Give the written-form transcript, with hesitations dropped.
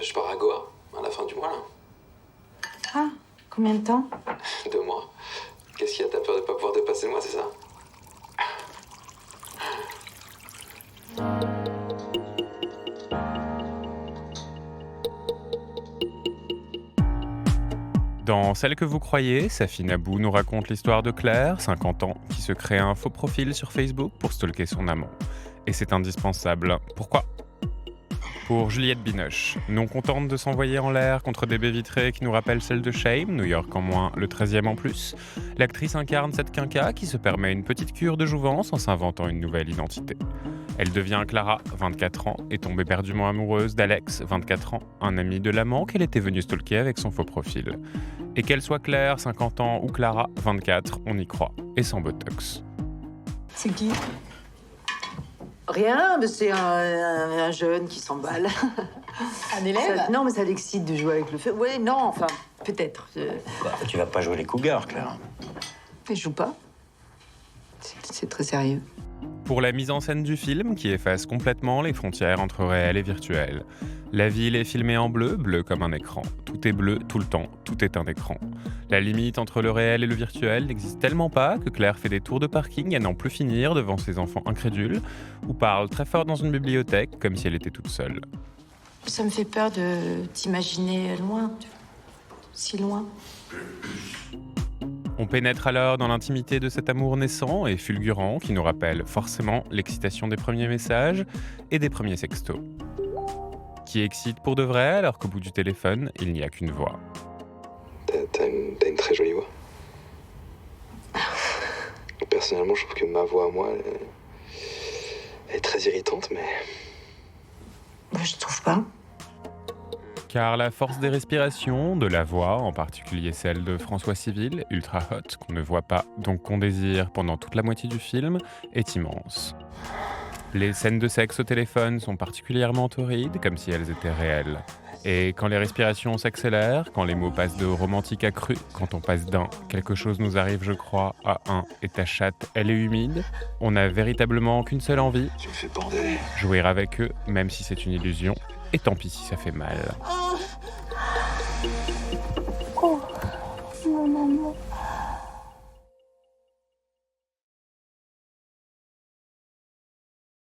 je pars à Goa, à la fin du mois, là. Ah, combien de temps? 2 mois. Qu'est-ce qu'il y a? T'as peur de pas pouvoir dépasser le mois, c'est ça? Dans Celle que vous croyez, Safi Nabou nous raconte l'histoire de Claire, 50 ans, qui se crée un faux profil sur Facebook pour stalker son amant. Et c'est indispensable. Pourquoi ? Pour Juliette Binoche, non contente de s'envoyer en l'air contre des baies vitrées qui nous rappellent celle de Shame, New York en moins, le 13e en plus, l'actrice incarne cette quinca qui se permet une petite cure de jouvence en s'inventant une nouvelle identité. Elle devient Clara, 24 ans, et tombe éperdument amoureuse d'Alex, 24 ans, un ami de l'amant qu'elle était venue stalker avec son faux profil. Et qu'elle soit Claire, 50 ans, ou Clara, 24, on y croit, et sans botox. C'est qui? Rien, mais c'est un jeune qui s'emballe. Un élève? Non, mais ça l'excite de jouer avec le feu. Oui, non, enfin, peut-être. Tu vas pas jouer les cougars, Claire. Mais je joue pas. C'est très sérieux. Pour la mise en scène du film, qui efface complètement les frontières entre réel et virtuel. La ville est filmée en bleu, bleu comme un écran. Tout est bleu tout le temps, tout est un écran. La limite entre le réel et le virtuel n'existe tellement pas que Claire fait des tours de parking à n'en plus finir devant ses enfants incrédules, ou parle très fort dans une bibliothèque comme si elle était toute seule. Ça me fait peur de t'imaginer loin, si loin. On pénètre alors dans l'intimité de cet amour naissant et fulgurant qui nous rappelle forcément l'excitation des premiers messages et des premiers sextos. Qui excite pour de vrai alors qu'au bout du téléphone, il n'y a qu'une voix. T'as une très jolie voix. Personnellement, je trouve que ma voix, moi, elle est très irritante, mais... Moi, je trouve pas. Car la force des respirations, de la voix, en particulier celle de François Civil, ultra hot, qu'on ne voit pas, donc qu'on désire pendant toute la moitié du film, est immense. Les scènes de sexe au téléphone sont particulièrement torrides, comme si elles étaient réelles. Et quand les respirations s'accélèrent, quand les mots passent de romantique à cru, quand on passe d'un « quelque chose nous arrive je crois » à un « et ta chatte, elle est humide », on n'a véritablement qu'une seule envie, Tu me fais bander. jouer avec eux, même si c'est une illusion, et tant pis si ça fait mal. Oh.